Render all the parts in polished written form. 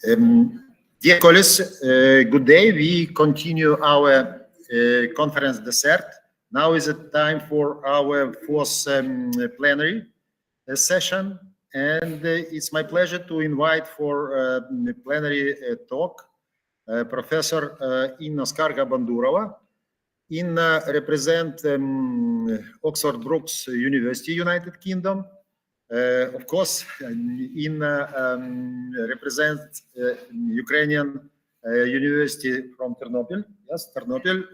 Dear colleagues, good day. We continue our conference DESSERT'. Now is it time for our fourth plenary session, and it's my pleasure to invite for plenary talk Professor Inna Skarga-Bandurova. Inna represents Oxford Brookes University, United Kingdom. Of course, Inna represents Ukrainian University from Ternopil. Yes, Ternopil,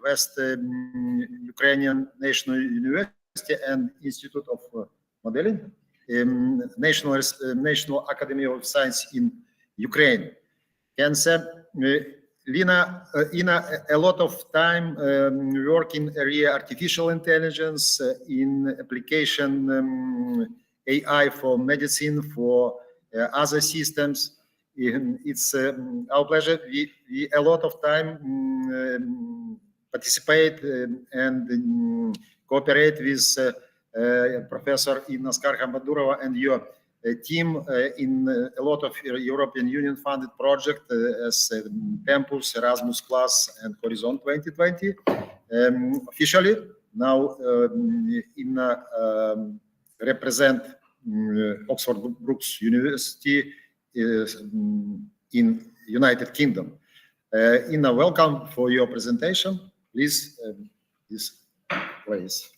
West Ukrainian National University and Institute of Modeling, National Academy of Science in Ukraine. And Inna a lot of time work in area artificial intelligence, in application AI for medicine, for other systems. It's our pleasure. We a lot of time participate and cooperate with Professor Inna Skarga-Bandurova and your team in a lot of European Union funded projects as Tempus, Erasmus Plus, and Horizon 2020. Officially, now Inna represent Oxford Brookes University in United Kingdom. Inna, welcome for your presentation. Please, this place.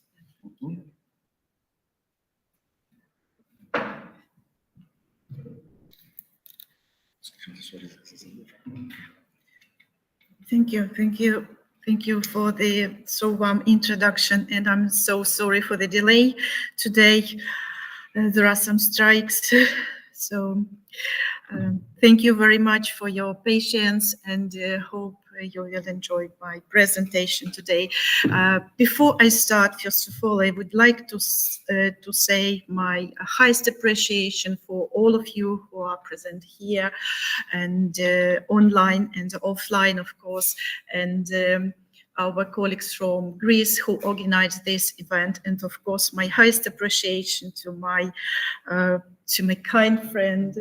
Thank you for the so warm introduction, and I'm so sorry for the delay today. There are some strikes, so thank you very much for your patience, and hope you will enjoy my presentation today. Before I start, first of all, I would like to say my highest appreciation for all of you who are present here and online and offline, of course, and our colleagues from Greece who organized this event, and of course my highest appreciation to my kind friend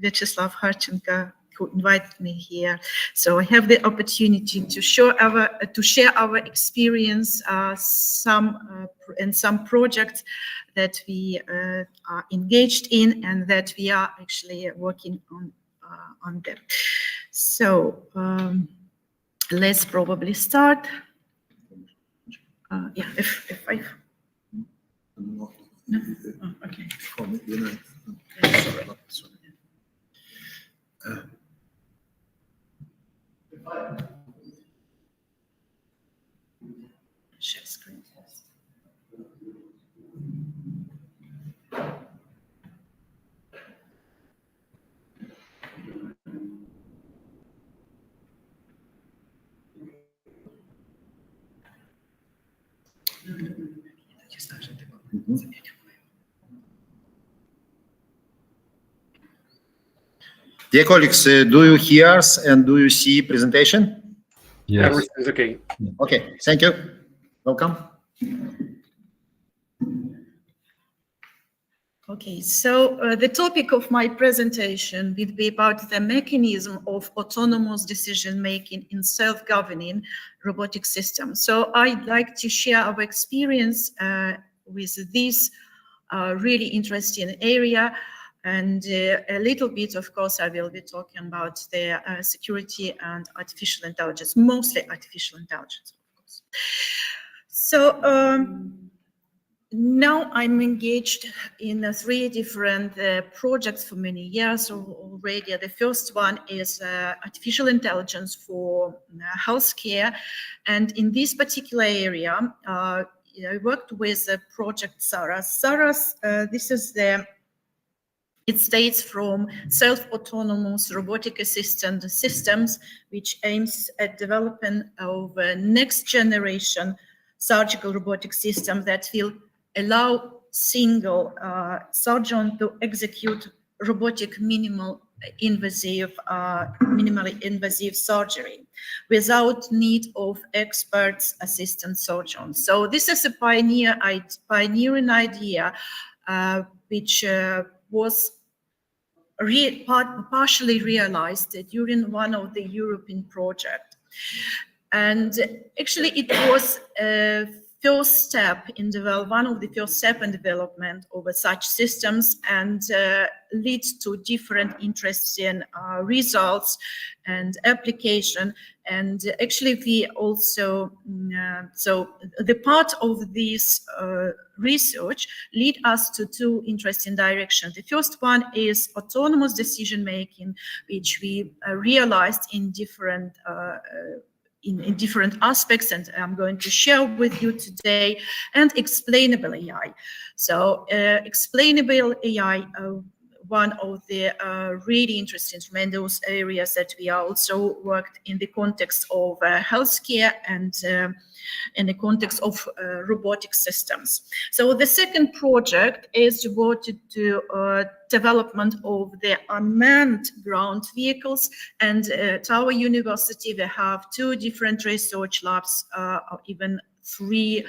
Vyacheslav Harchenko, who invited me here. So I have the opportunity to share our experience, some projects that we are engaged in and that we are actually working on them. So let's probably start. Yeah, if I. No? Oh, okay. Share screen. Dear colleagues, do you hear us and do you see presentation? Yes. Everything's okay. Okay, thank you. Welcome. Okay, so the topic of my presentation will be about the mechanism of autonomous decision-making in self-governing robotic systems. So I'd like to share our experience with this really interesting area. And a little bit, of course, I will be talking about the security and artificial intelligence, mostly artificial intelligence, of course. So now I'm engaged in 3 different projects for many years already. The first one is artificial intelligence for healthcare. And in this particular area, I worked with Project Saras. Saras, this is it states from self-autonomous robotic assistant systems, which aims at developing of a next generation surgical robotic system that will allow single surgeon to execute robotic minimally invasive surgery without need of experts assistant surgeons. So this is a pioneering idea which was partially realized during one of the European projects. And actually it was a first step in one of the first step in development of such systems, and leads to different interesting results and application. And actually we also, so the part of this research lead us to two interesting directions. The first one is autonomous decision making, which we realized in different in different aspects, and I'm going to share with you today, and explainable AI. So explainable AI, one of the really interesting, tremendous areas that we also worked in the context of healthcare and in the context of robotic systems. So the second project is devoted to development of the unmanned ground vehicles, and at our university we have two different research labs, or even three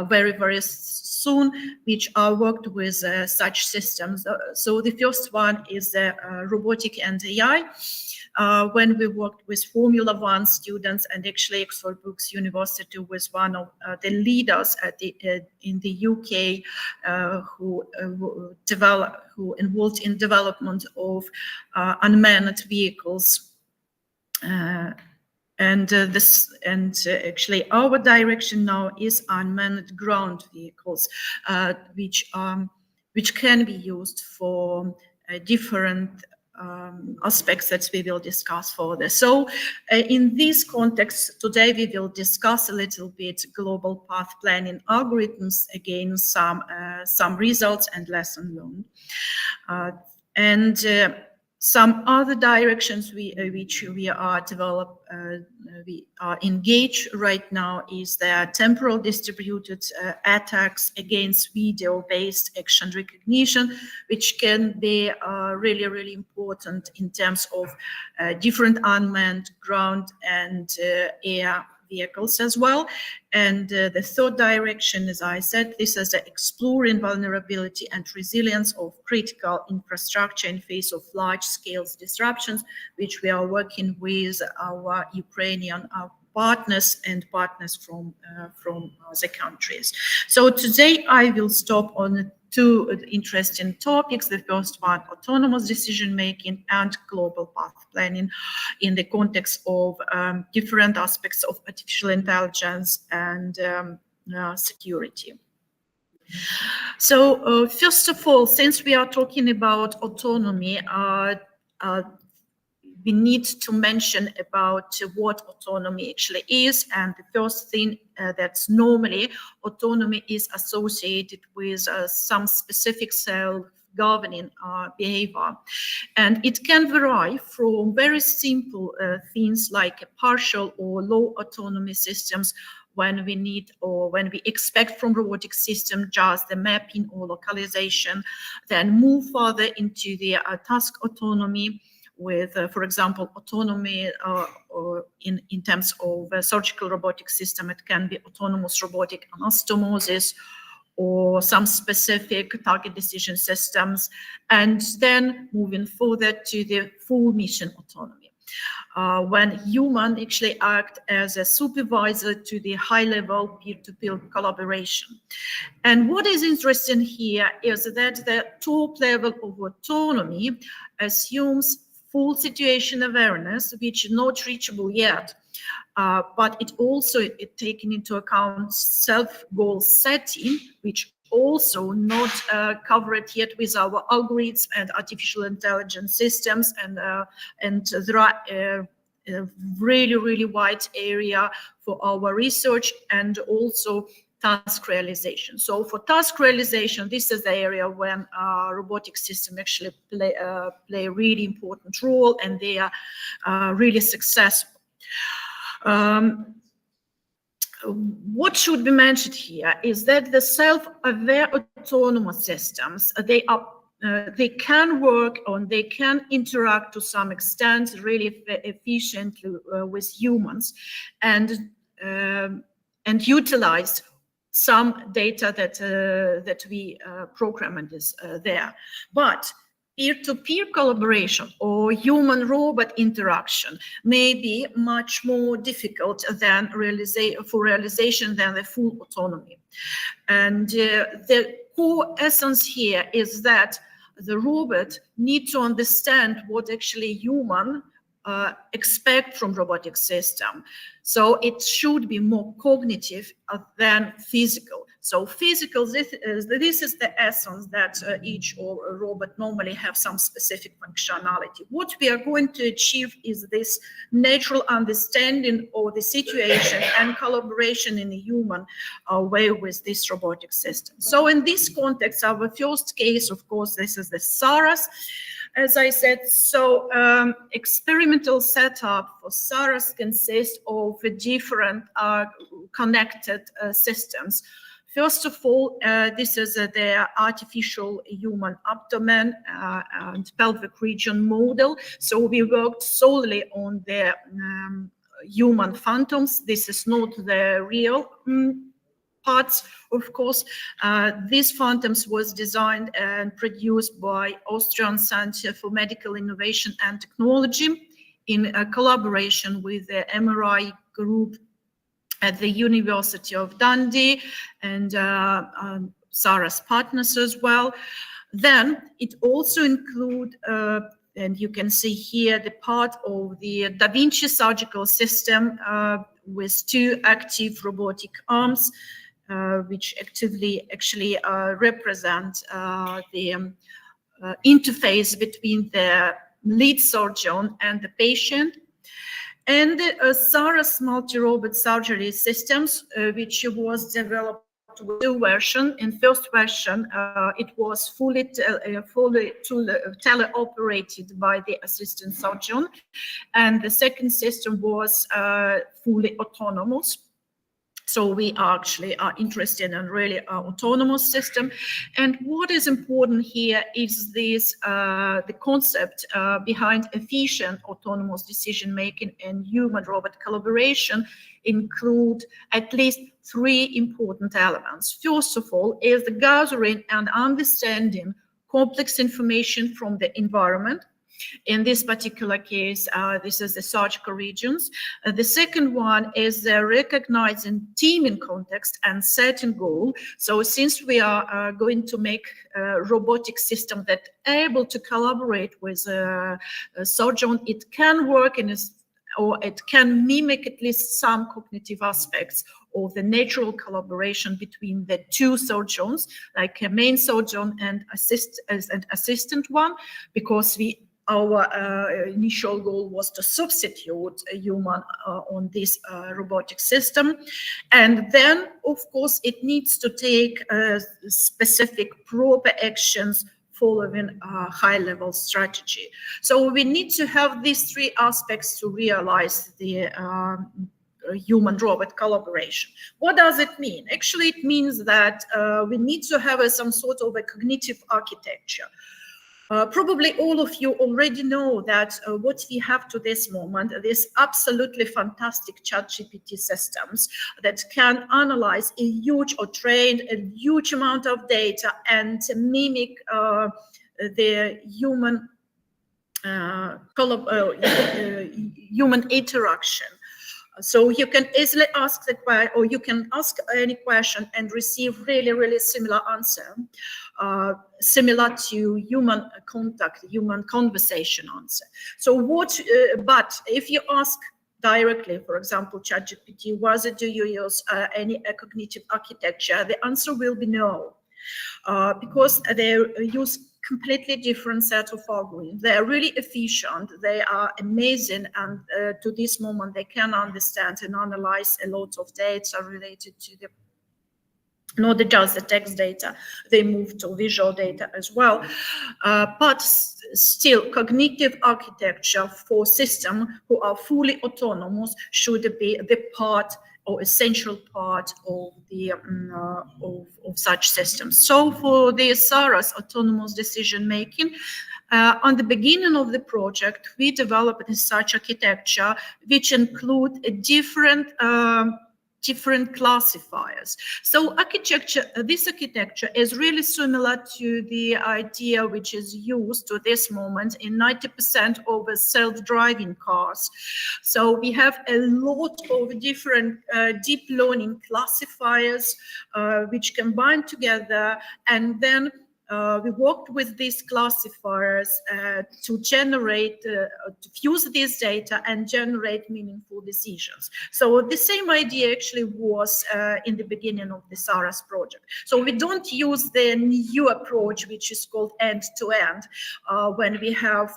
very, very soon, which are worked with such systems. So the first one is robotic and AI. When we worked with Formula One students, and actually Oxford Brookes University was one of the leaders at in the UK who involved in development of unmanned vehicles. Actually our direction now is unmanned ground vehicles, which can be used for different aspects that we will discuss further. So in this context, today we will discuss a little bit global path planning algorithms, again some results and lessons learned. Some other directions which we are engaged right now is the temporal distributed attacks against video-based action recognition, which can be really, really important in terms of different unmanned ground and air vehicles as well. And the third direction, as I said, this is the exploring vulnerability and resilience of critical infrastructure in face of large-scale disruptions, which we are working with our Ukrainian partners and partners from the countries. So today I will stop on two interesting topics. The first one, autonomous decision-making and global path planning in the context of different aspects of artificial intelligence and security. So first of all, since we are talking about autonomy, we need to mention about what autonomy actually is. And the first thing that's normally autonomy is associated with some specific self-governing behavior. And it can vary from very simple things like partial or low autonomy systems, when we need or when we expect from robotic system just the mapping or localization, then move further into the task autonomy, with, for example, autonomy or in terms of a surgical robotic system, it can be autonomous robotic anastomosis or some specific target decision systems, and then moving further to the full mission autonomy, when human actually act as a supervisor to the high-level peer-to-peer collaboration. And what is interesting here is that the top level of autonomy assumes full situation awareness, which is not reachable yet, but it also taken into account self-goal setting, which also not covered yet with our algorithms and artificial intelligence systems, and there are a really, really wide area for our research and also task realization. So for task realization, this is the area when robotic systems actually play a really important role, and they are really successful. What should be mentioned here is that the self-aware autonomous systems, they can work and they can interact to some extent really efficiently with humans, and utilize some data that we programmed is there. But peer-to-peer collaboration or human-robot interaction may be much more difficult than realization than the full autonomy. And the core essence here is that the robot needs to understand what actually human expect from robotic system. So it should be more cognitive than physical. So physical, this is the essence that each robot normally have some specific functionality. What we are going to achieve is this natural understanding of the situation and collaboration in a human way with this robotic system. So in this context, our first case, of course, this is the SARAS. As I said, so experimental setup for SARAS consists of different connected systems. First of all, this is the artificial human abdomen and pelvic region model. So we worked solely on the human phantoms. This is not the real parts, of course. These phantoms was designed and produced by Austrian Center for Medical Innovation and Technology in collaboration with the MRI group at the University of Dundee and SARAS partners as well. Then it also include, and you can see here the part of the Da Vinci surgical system with 2 active robotic arms, which actively actually represent the interface between the lead surgeon and the patient. And SARAS multi-robot surgery systems, which was developed with 2 versions. In first version, it was fully teleoperated by the assistant surgeon, and the second system was fully autonomous. So we actually are interested in really autonomous system. And what is important here is this, the concept behind efficient autonomous decision-making and human-robot collaboration include at least 3 important elements. First of all is the gathering and understanding complex information from the environment. In this particular case, this is the surgical regions. The second one is recognizing teaming context and setting goal. So since we are going to make a robotic system that able to collaborate with a surgeon, it can work in or it can mimic at least some cognitive aspects of the natural collaboration between the 2 surgeons, like a main surgeon and assistant one, because our initial goal was to substitute a human on this robotic system. And then, of course, it needs to take specific proper actions following a high-level strategy. So we need to have these 3 aspects to realize the human-robot collaboration. What does it mean? Actually, it means that we need to have some sort of a cognitive architecture. Probably all of you already know that what we have to this moment, these absolutely fantastic ChatGPT systems that can analyze a huge or train a huge amount of data and mimic the human human interaction. So you can easily ask the question, or you can ask any question and receive really, really similar answer, similar to human contact, human conversation answer. So what, but if you ask directly, for example, ChatGPT, whether do you use any cognitive architecture, the answer will be no, because they use completely different set of algorithms. They are really efficient, they are amazing, and to this moment they can understand and analyze a lot of data related to the, not just the text data, they move to visual data as well. But still, cognitive architecture for systems who are fully autonomous should be the part or essential part of the of such systems. So for the SARAS autonomous decision making, on the beginning of the project, we developed such architecture which include a different different classifiers. So this architecture is really similar to the idea which is used to this moment in 90% of the self-driving cars. So we have a lot of different deep learning classifiers which combine together, and then we worked with these classifiers to generate, to fuse this data and generate meaningful decisions. So the same idea actually was in the beginning of the SARAS project. So we don't use the new approach, which is called end-to-end, when we have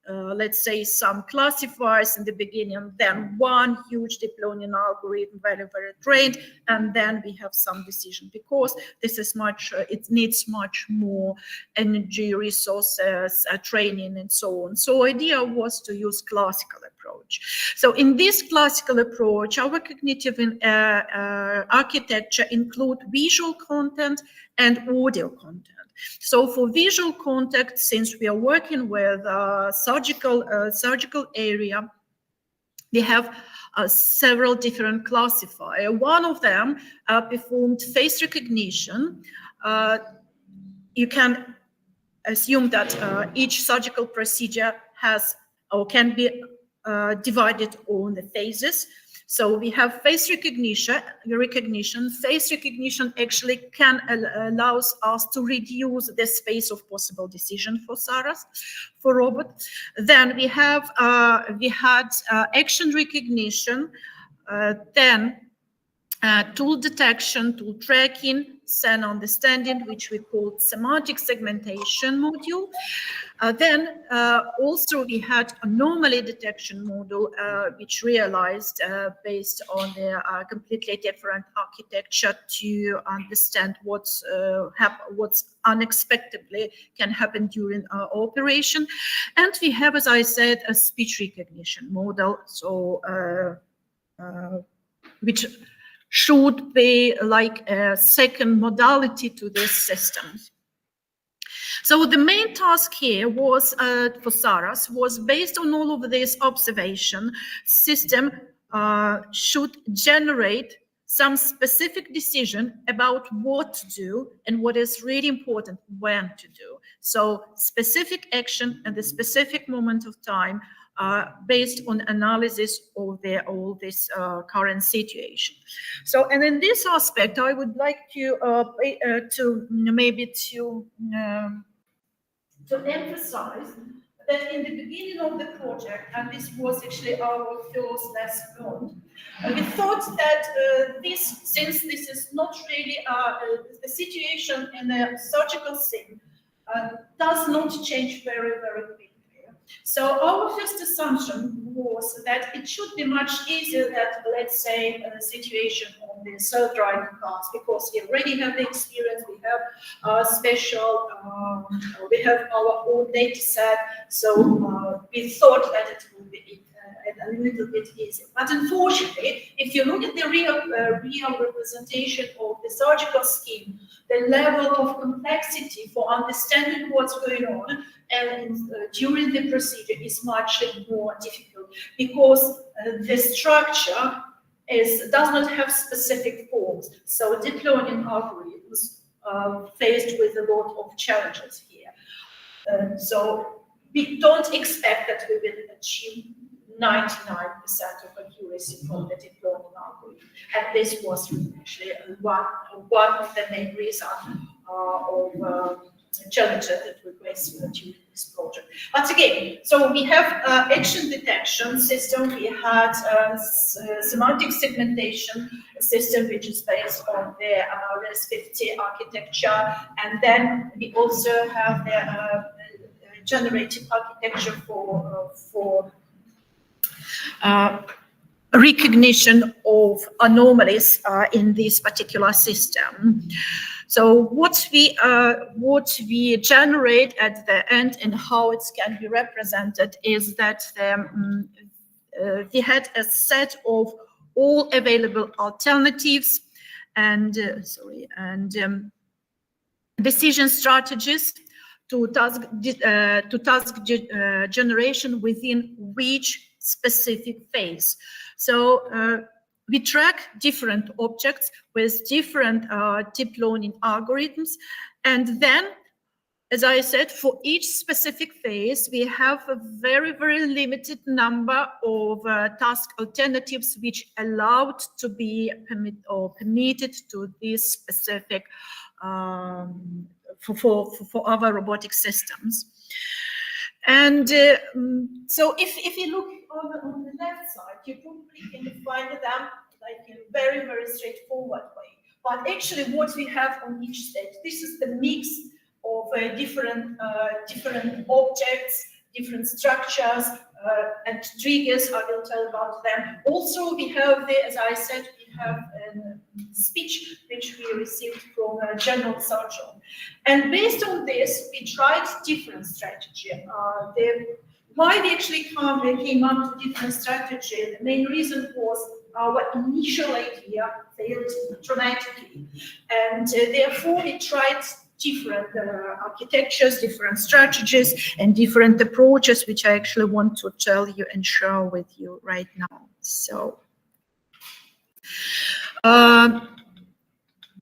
let's say some classifiers in the beginning, then one huge deep learning algorithm, very trained, and then we have some decision, because this is much, it needs much more energy, resources, training, and so on. So idea was to use classical approach. So in this classical approach, our cognitive architecture include visual content and audio content. So for visual content, since we are working with surgical area, we have several different classifiers. One of them performed face recognition. You can assume that each surgical procedure has or can be divided on the phases. So we have face recognition. Face recognition actually allows us to reduce the space of possible decision for SARAS, for robot. Then we had action recognition, then tool detection, tool tracking, SEN understanding, which we call semantic segmentation module. Then also we had anomaly detection module, which realized based on the completely different architecture to understand what's unexpectedly can happen during our operation. And we have, as I said, a speech recognition model, so which should be like a second modality to this system. So the main task here was for SARAS was based on all of this observation. System should generate some specific decision about what to do and what is really important, when to do. So specific action at the specific moment of time based on analysis of all this current situation. So, and in this aspect, I would like to emphasize that in the beginning of the project, and this was actually our first lesson, we thought that since this is not really the situation in a surgical scene, does not change very quickly. So our first assumption was that it should be much easier that, let's say, a situation on the self-driving cars, because we already have the experience, we have we have our own data set, so we thought that it would be a little bit easier. But unfortunately, if you look at the real representation of the surgical scheme, the level of complexity for understanding what's going on and during the procedure is much more difficult, because the structure does not have specific forms. So deep learning algorithms are faced with a lot of challenges here. So we don't expect that we will achieve 99% of accuracy from the deep learning algorithm. And this was actually one of the main reasons of challenges that we faced during this project. But again, so we have action detection system, we had semantic segmentation system, which is based on the RS50 architecture, and then we also have the generative architecture for recognition of anomalies in this particular system. So what we generate at the end and how it can be represented is that we had a set of all available alternatives and decision strategies to task generation within which specific phase. So we track different objects with different deep learning algorithms, and then, as I said, for each specific phase, we have a very, very limited number of task alternatives which allowed to be permitted to this specific for our robotic systems. And so if you look on the left side, you probably can find them like in a very, very straightforward way. But actually what we have on each stage, this is the mix of different objects, different structures, and triggers. I will tell about them. Also, we have the, as I said, we have a speech which we received from a general surgeon. And based on this, we tried different strategy. Why we actually came up to different strategy, the main reason was our initial idea failed dramatically. And therefore, we tried different architectures, different strategies, and different approaches, which I actually want to tell you and share with you right now. So,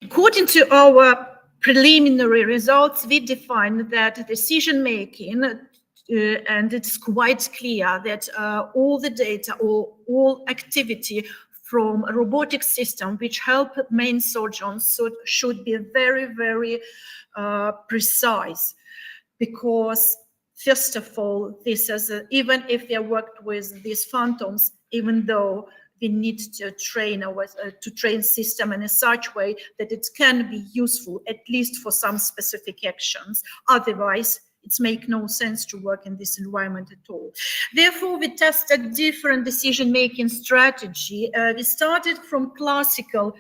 according to our preliminary results, we defined that decision-making, and it's quite clear that all the data or all activity from a robotic system which help main surgeons should be very, very precise, because first of all, this is even if they worked with these phantoms, even though we need to train system in a such way that it can be useful at least for some specific actions. Otherwise, it makes no sense to work in this environment at all. Therefore, we tested different decision-making strategy. We started from classical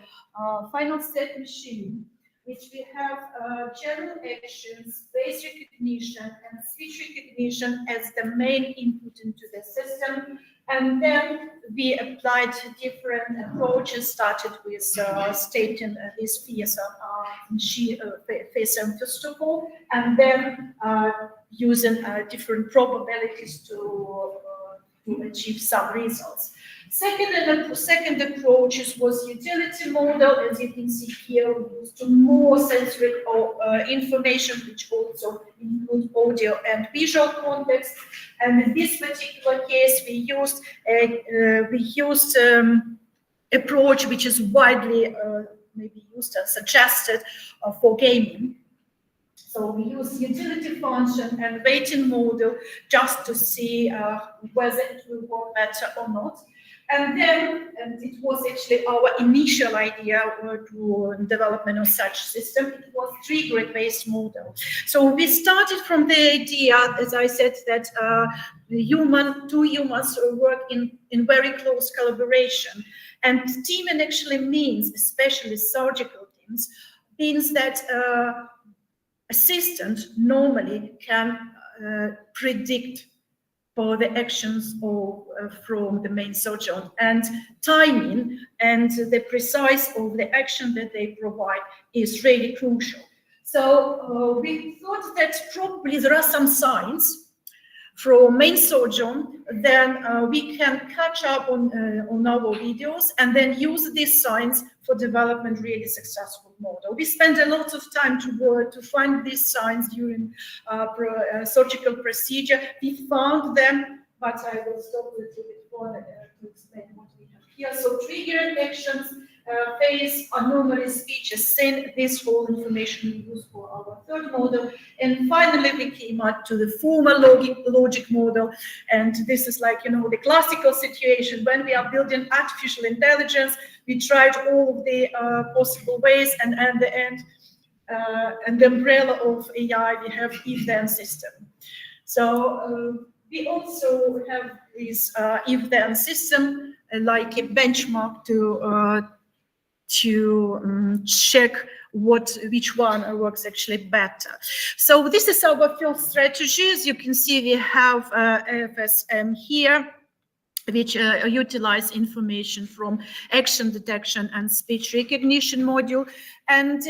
final step machine, which we have general actions, face recognition, and speech recognition as the main input into the system. And then we applied different approaches, started with stating this FSM first of all, and then using different probabilities to achieve some results. Second approach was utility model. As you can see here, we used more sensory information, which also includes audio and visual context. And in this particular case, we used approach which is widely maybe used and suggested for gaming. So we use utility function and weighting model just to see whether it will work better or not. And then, and it was actually our initial idea to development of such system, it was trigger-based model. So we started from the idea, as I said, that two humans work in very close collaboration. And teaming actually means, especially surgical teams, means that assistant normally can predict for the actions from the main surgeon, and timing and the precise of the action that they provide is really crucial. So we thought that probably there are some signs from main surgeon, then we can catch up on our videos and then use these signs for development really successful model. We spent a lot of time to find these signs during surgical procedure. We found them, but I will stop a little bit more to explain what we have here. So trigger actions, face, anomaly, speeches, send this whole information we use for our third model. And finally, we came up to the formal logic model. And this is like, the classical situation when we are building artificial intelligence. We tried all of the possible ways, and at the end, and the umbrella of AI, we have if-then system. So we also have this if-then system like a benchmark to check which one works actually better. So this is our first strategy. As you can see, we have FSM here, which utilize information from action detection and speech recognition module. And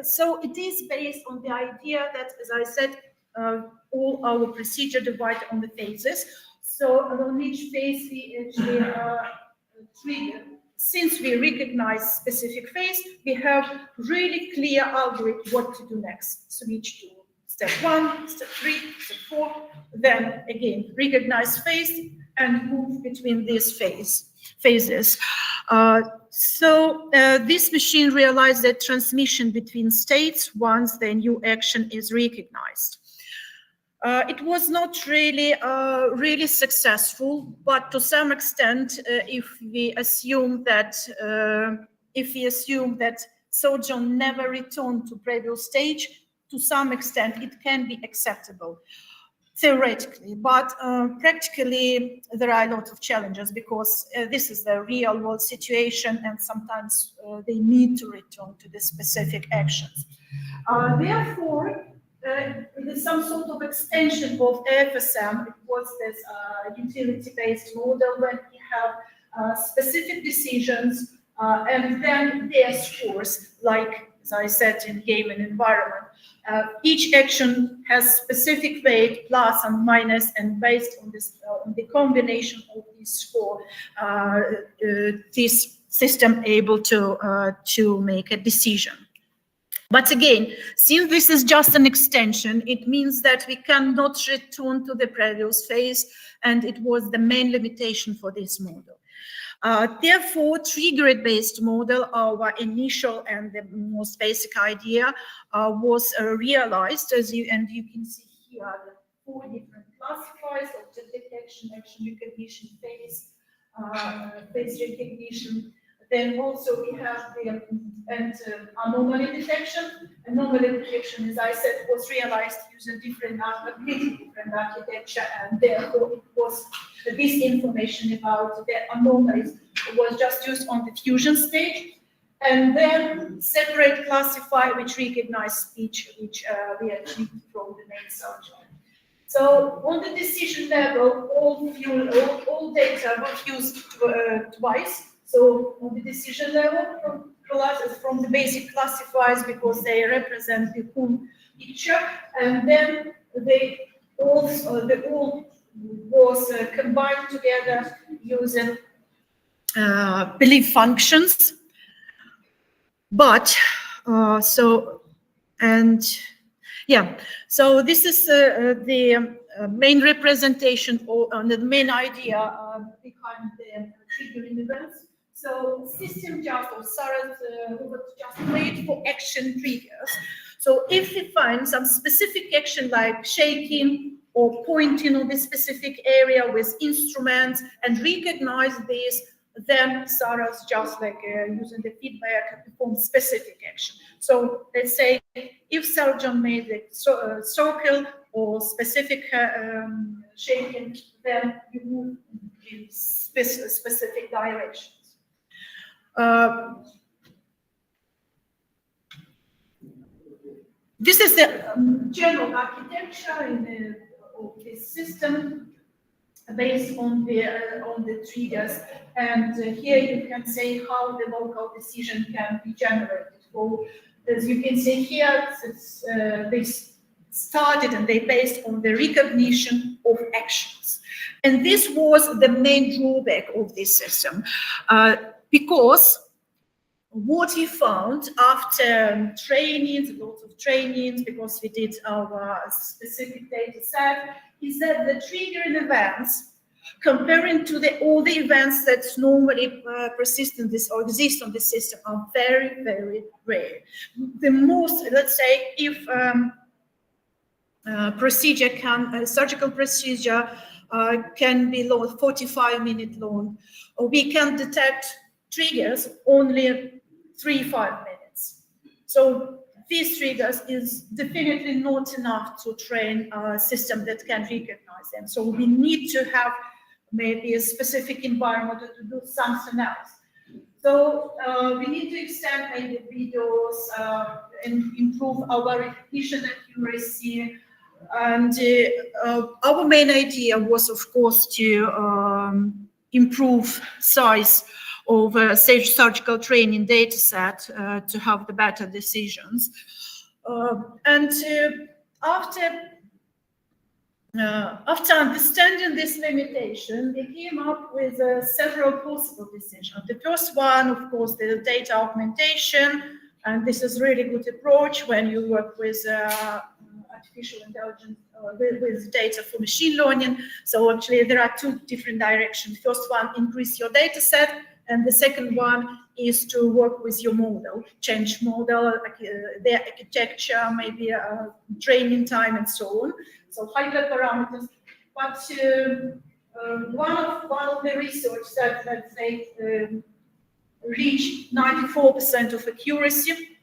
so it is based on the idea that, as I said, all our procedure divided on the phases. So on each phase, we actually trigger since we recognize specific phase, we have really clear algorithm what to do next. Switch to step 1, step 3, step 4, then again recognize phase and move between these phases. This machine realized that transmission between states once the new action is recognized. It was not really successful, but to some extent, if we assume that Sojourn never returned to previous stage, to some extent it can be acceptable theoretically, but practically there are a lot of challenges because this is the real world situation, and sometimes they need to return to the specific actions. Therefore, it is some sort of extension of FSM. It was this utility-based model when we have specific decisions and then their scores, like, as I said, in game and environment. Each action has specific weight, plus and minus, and based on this, on the combination of these score, this system able to make a decision. But again, since this is just an extension, it means that we cannot return to the previous phase, and it was the main limitation for this model. Therefore, trigger-based model, our initial and the most basic idea, was realized, you can see here the 4 different classifiers: object detection, action recognition, phase recognition. Then also we have the anomaly detection. Anomaly detection, as I said, was realized using different architecture, and therefore it was this information about the anomalies was just used on the fusion stage, and then separate classifier which recognize speech, which we achieved from the main subject. So on the decision level, all data were fused twice. So on the decision level, from the basic classifiers, because they represent the whole picture, and then they all was combined together using belief functions. But so this is the main representation or the main idea behind the triggering events. So system just, or Sarah just played for action triggers. So if we find some specific action like shaking or pointing on this specific area with instruments and recognize this, then Sarah's just like using the feedback and perform specific action. So let's say if Sarah made a circle or specific shaking, then you move in specific directions. This is the general architecture of this system based on the triggers, and here you can say how the local decision can be generated. So as you can see here, they started and they based on the recognition of actions, and this was the main drawback of this system. Because what we found after trainings, lots of trainings, because we did our specific data set, is that the triggering events, comparing to all the events that normally persist in this or exist on this system, are very, very rare. The most, let's say, if surgical procedure can be long, 45-minute long, or we can detect triggers only 3-5 minutes. So these triggers is definitely not enough to train a system that can recognize them. So we need to have maybe a specific environment to do something else. So we need to extend maybe videos and improve our recognition accuracy. And our main idea was, of course, to improve size of a safe surgical training data set to have the better decisions. After After understanding this limitation, we came up with several possible decisions. The first one, of course, the data augmentation, and this is really good approach when you work with artificial intelligence, with data for machine learning. So actually there are two different directions. First one, increase your data set, and the second one is to work with your model, change model, their architecture, maybe training time and so on. So higher parameters. But one of the research that they reached 94% of accuracy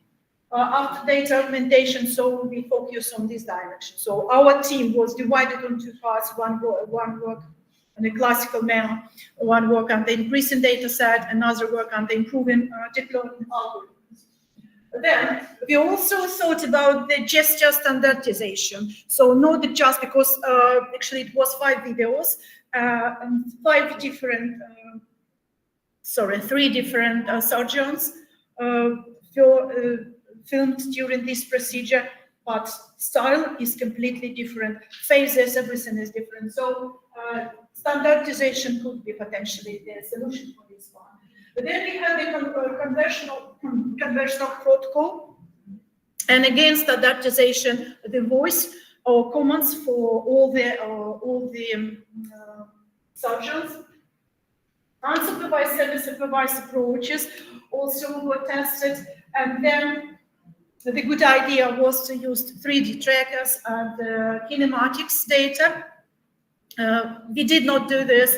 after data augmentation, so we focus on this direction. So our team was divided into parts, one work in a classical manner, one work on the increasing data set, another work on the improving deep learning algorithms. Then we also thought about the gesture standardization. So not just because actually it was 5 videos and 3 different surgeons filmed during this procedure, but style is completely different, phases, everything is different. So standardization could be potentially the solution for this one. But then we have the conversational protocol, and again standardization, the voice or commands for all the surgeons. Unsupervised, semi-supervised approaches also were tested, and then the good idea was to use 3D trackers and kinematics data. We did not do this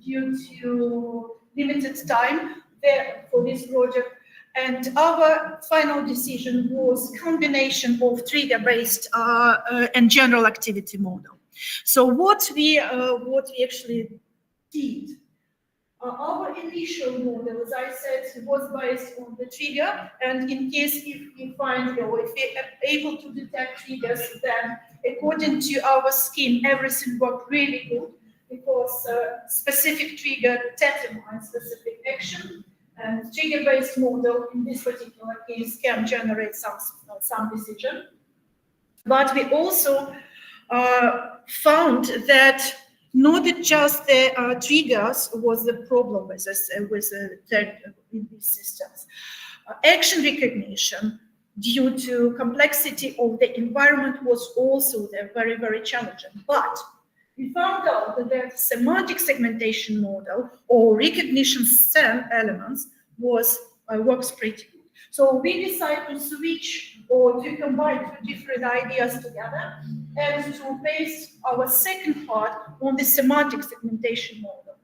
due to limited time there for this project, and our final decision was combination of trigger-based and general activity model. So what we actually did. Our initial model, as I said, was based on the trigger, and in case if we find or if we are able to detect triggers, then according to our scheme, everything worked really good because specific trigger determines specific action, and trigger-based model in this particular case can generate some decision. But we also found that not just the triggers was the problem with in these systems. Action recognition, due to complexity of the environment, was also there, very, very challenging. But we found out that semantic segmentation model or recognition cell elements works pretty good. So we decided to switch or to combine 2 different ideas together and to base our second part on the semantic segmentation model.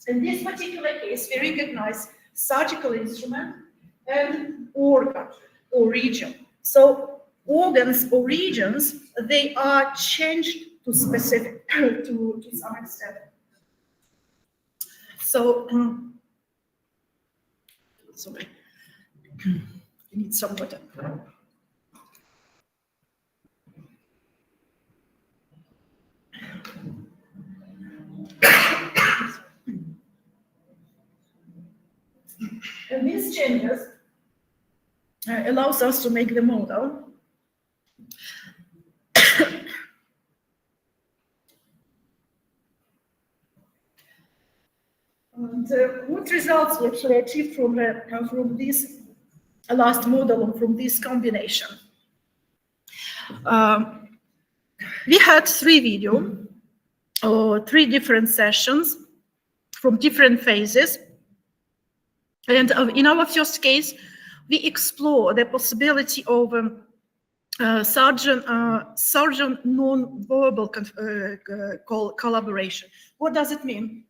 In this particular case, we recognize surgical instrument and organ or region. So organs or regions, they are changed to specific to some extent. So sorry, I need some water. And these changes allows us to make the model. And what results we actually achieved from this last model and from this combination? We had 3 videos or 3 different sessions from different phases. And in our first case, we explore the possibility of surgeon non-verbal collaboration. What does it mean?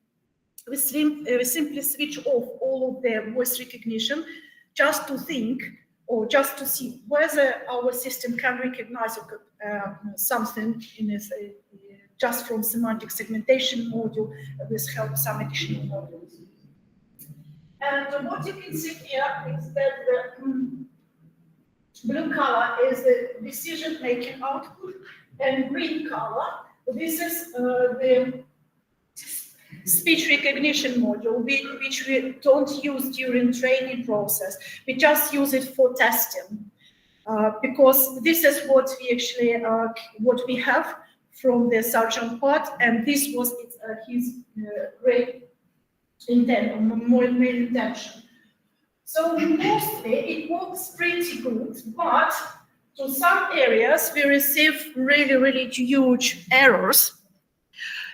We simply switch off all of the voice recognition just to think or just to see whether our system can recognize something in just from semantic segmentation module with help some additional modules. And what you can see here is that the blue color is the decision-making output, and green color, this is the speech recognition module, which we don't use during training process. We just use it for testing, because this is what we actually what we have from the sergeant part, and this was his great intent, main intention. So mostly it works pretty good, but to some areas we receive really huge errors.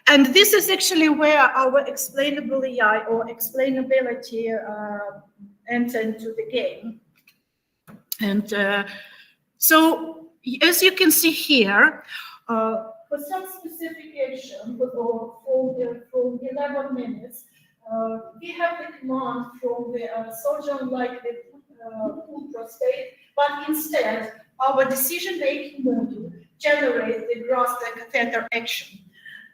And this is actually where our explainable AI or explainability enter into the game. And so, as you can see here, for some specification from 11 minutes, we have the command from the surgeon like the prostate, but instead our decision-making module generates the grasp the catheter action.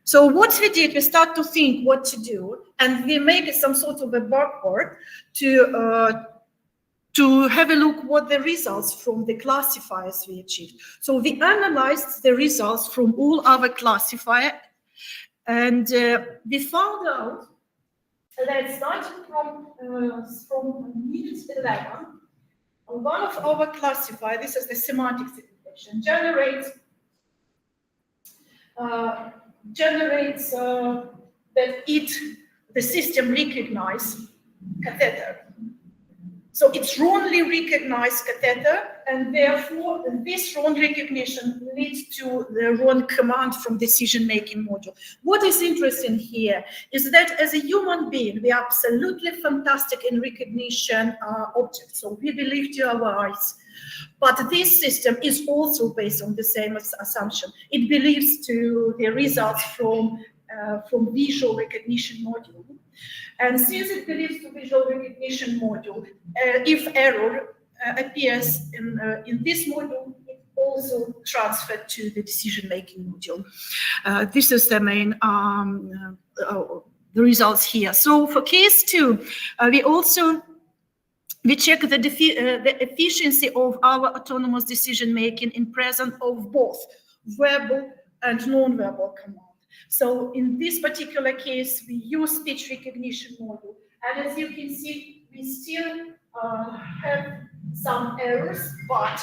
So what we did, we start to think what to do, and we make some sort of a backward to have a look what the results from the classifiers we achieved. So we analyzed the results from all our classifiers, and we found out that starting from minute 11, one of our classifiers, this is the semantic segmentation, generates that the system recognizes catheter. So it's wrongly recognized catheter, and therefore this wrong recognition leads to the wrong command from decision-making module. What is interesting here is that as a human being, we are absolutely fantastic in recognition objects. So we believe to our eyes. But this system is also based on the same assumption. It believes to the results from visual recognition module. And since it believes to visual recognition module, if error appears in this module, it also transferred to the decision-making module. This is the main the results here. So for case 2, we check the efficiency of our autonomous decision-making in presence of both verbal and non-verbal command. So in this particular case, we use speech recognition module. And as you can see, we still have some errors, but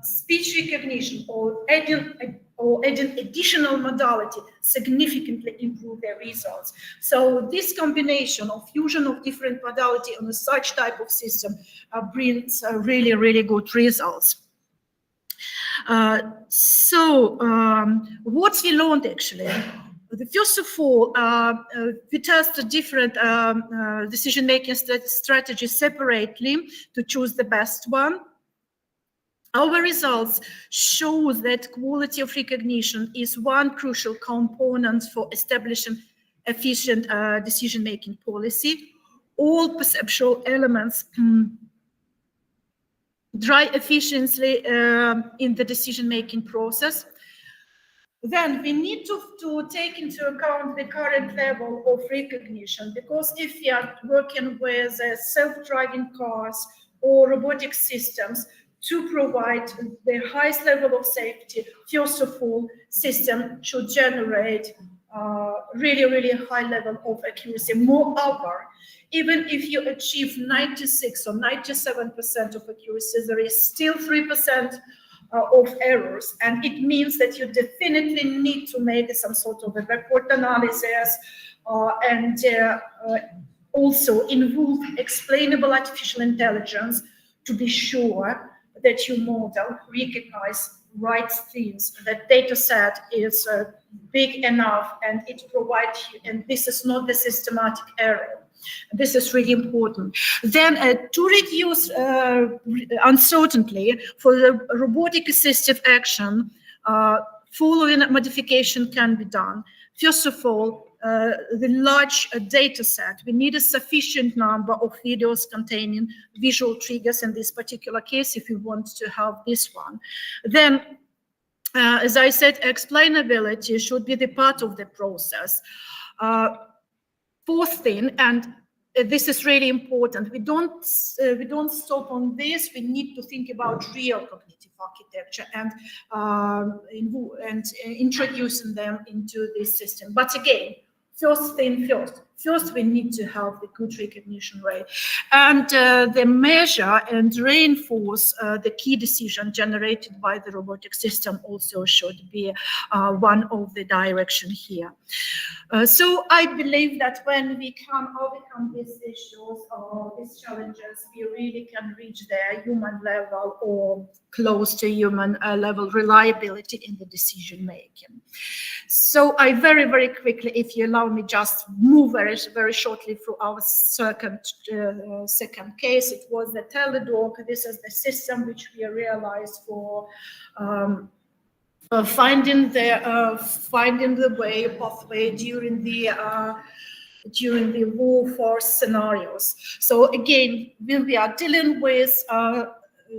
speech recognition or adding additional modality significantly improve their results. So this combination of fusion of different modality on such type of system brings really good results. What we learned actually, first of all, we tested different decision-making strategies separately to choose the best one. Our results show that quality of recognition is one crucial component for establishing efficient decision-making policy. All perceptual elements drive efficiently in the decision-making process. Then we need to take into account the current level of recognition, because if we are working with self-driving cars or robotic systems, to provide the highest level of safety, first of all, system should generate really high level of accuracy. Moreover, even if you achieve 96 or 97% of accuracy, there is still 3% of errors, and it means that you definitely need to make some sort of a backward analysis and also involve explainable artificial intelligence to be sure that your model recognize right things, that data set is big enough and it provides you, and this is not the systematic error. This is really important. Then to reduce uncertainty for the robotic assistive action, following modification can be done. First of all, the large data set, we need a sufficient number of videos containing visual triggers in this particular case if you want to have this one. Then, as I said, explainability should be the part of the process. Fourth thing, and this is really important, we don't stop on this. We need to think about real cognitive architecture and introducing them into this system. But again, first thing first, first we need to have the good recognition rate, and the measure and reinforce the key decision generated by the robotic system also should be one of the direction here. So I believe that when we can overcome these issues or these challenges, we really can reach the human level or close to human level reliability in the decision making. So I very, very quickly, if you allow me, just move very, very shortly through our second case. It was the teledoc. This is the system which we realized for finding the pathway during the warfare scenarios. So again, when we are dealing with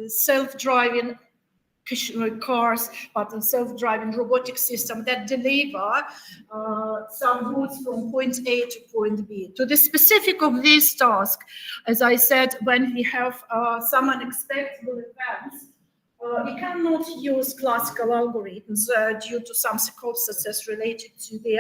self-driving cars, but a self-driving robotic system that deliver some goods from point A to point B. To the specific of this task, as I said, when we have some unexpected events, we cannot use classical algorithms due to some circumstances related to the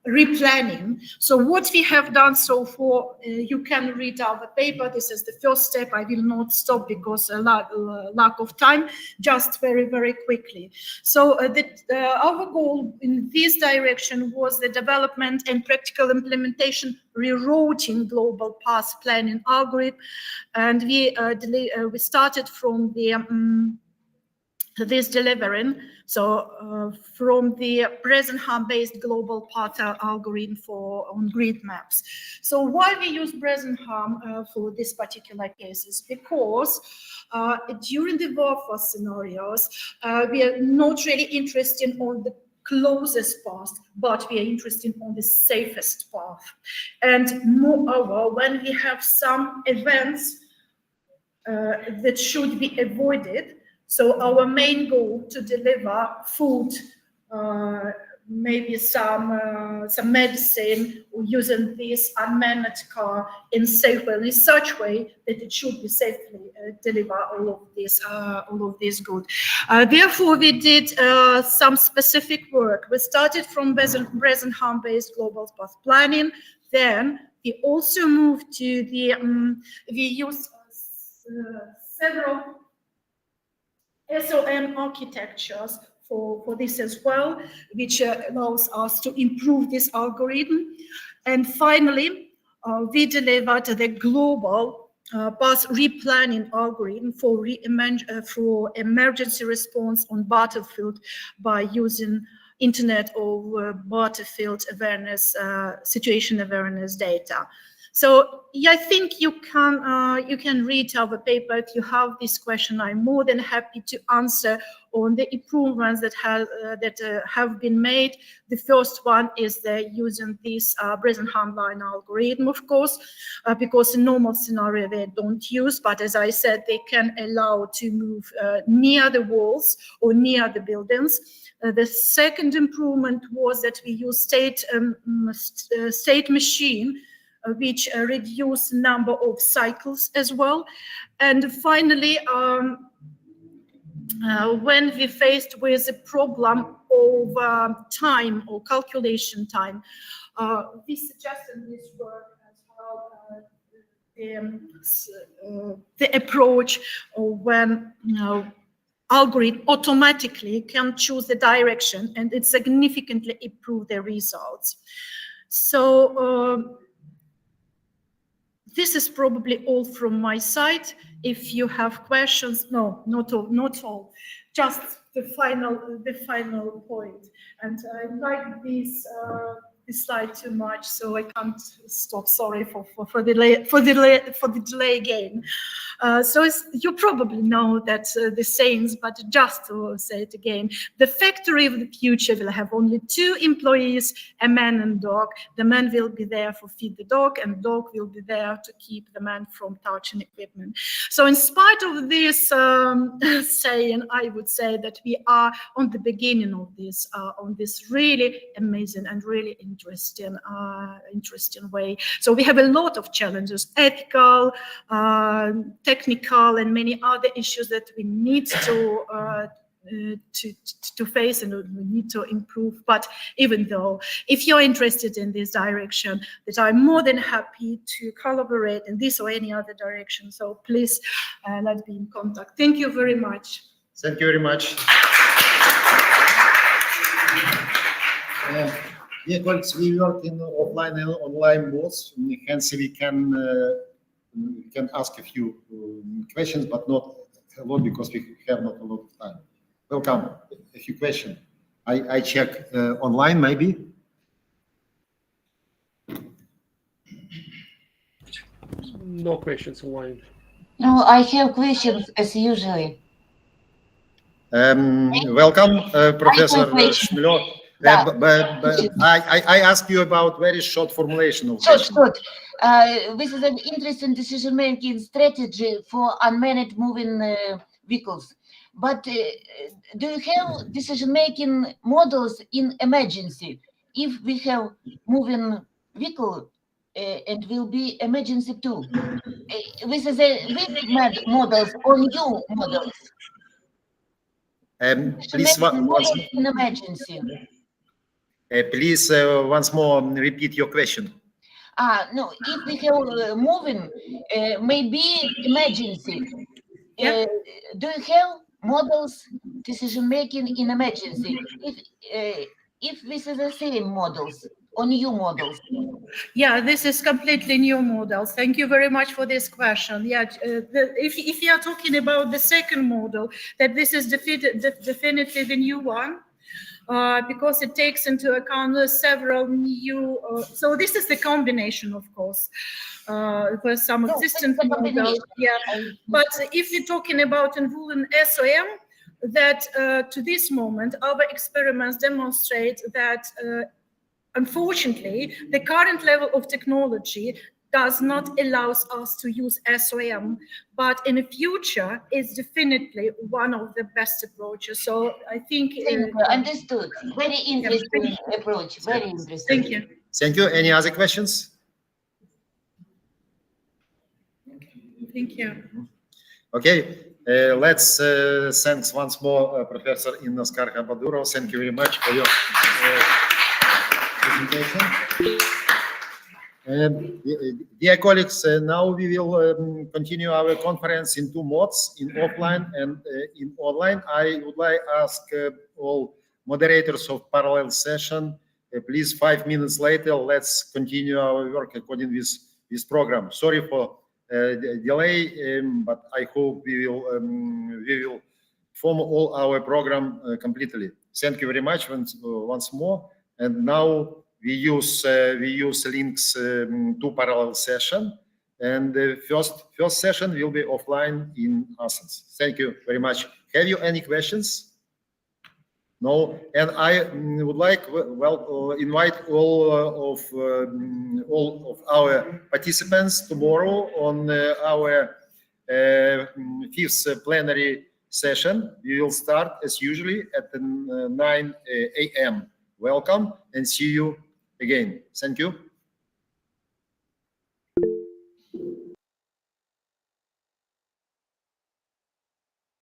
replanning. So what we have done so far, you can read out the paper. This is the first step. I will not stop because lack of time, just very, very quickly. So our goal in this direction was the development and practical implementation rerouting global path planning algorithm. And we started from this delivering, so from the Bresenham-based global path algorithm on grid maps. So why we use Bresenham for this particular cases? Because during the warfare scenarios, we are not really interested on the closest path, but we are interested on the safest path. And moreover, when we have some events that should be avoided, so our main goal to deliver food, maybe some medicine, using this unmanned car in safe way, in such way that it should be safely deliver all of this good. Therefore, we did some specific work. We started from Bresenham-based global path planning. Then we also moved to the we used several SOM architectures for this as well, which allows us to improve this algorithm. And finally, we delivered the global path replanning algorithm for emergency response on battlefield by using Internet of Battlefield awareness, situation awareness data. So yeah, I think you can read our paper. If you have this question, I'm more than happy to answer on the improvements that have been made. The first one is using this Bresenham line algorithm, of course, because in normal scenario they don't use, but as I said, they can allow to move near the walls or near the buildings. The second improvement was that we use state machine, which reduce number of cycles as well. And finally, when we faced with a problem of time or calculation time, we suggested this work as well, the approach when algorithm automatically can choose the direction, and it significantly improve the results. So this is probably all from my side. If you have questions, no, not all, just the final point. And I like this slide too much, so I can't stop. Sorry for the delay again. So you probably know that the sayings, but just to say it again, the factory of the future will have only 2 employees, a man and dog. The man will be there for feed the dog, and dog will be there to keep the man from touching equipment. So in spite of this saying, I would say that we are on the beginning of this, on this really amazing and really interesting way. So we have a lot of challenges, ethical, technical, and many other issues that we need to to face, and we need to improve. But even though, if you're interested in this direction, that I'm more than happy to collaborate in this or any other direction. So please, let's be in contact. Thank you very much. Thank you very much. Dear colleagues, we work in offline and online modes. Hence, we can ask a few questions, but not a lot because we have not a lot of time. Welcome. A few questions. I check online, maybe. No questions online. No, I have questions as usually. Welcome, Professor Shmylov. I asked you about very short formulation of question. Short. This is an interesting decision-making strategy for unmanned moving vehicles. But do you have decision-making models in emergency? If we have moving vehicle, it will be emergency too. This is with models or new models. Please, in emergency. Please once more repeat your question. No, if we have moving, maybe emergency. Do you have models decision making in emergency? If this is the same models or new models? Yeah, this is completely new models. Thank you very much for this question. Yeah, if you are talking about the second model, that this is definitely the new one. Because it takes into account several new, so this is the combination, of course, with some existing models. Yeah, but if you're talking about involving SOM, that to this moment, our experiments demonstrate that unfortunately, the current level of technology does not allow us to use SOM, but in the future, it's definitely one of the best approaches. So I think... Understood. Very interesting approach. Very interesting. Thank you. Thank you. Any other questions? Thank you. Okay. Let's thanks once more Professor Inna Skar-Habadurov. Thank you very much for your presentation. Dear colleagues, now we will continue our conference in two modes, in offline and in online. I would like to ask all moderators of parallel session, please 5 minutes later, let's continue our work according with this program. Sorry for delay, but I hope we will form all our program completely. Thank you very much once more. And now we use links to parallel session, and the first session will be offline in Athens. Thank you very much. Have you any questions? No, and I would like invite all of our participants tomorrow on our fifth plenary session. We will start as usually at 9 a.m. Welcome and see you again. Thank you.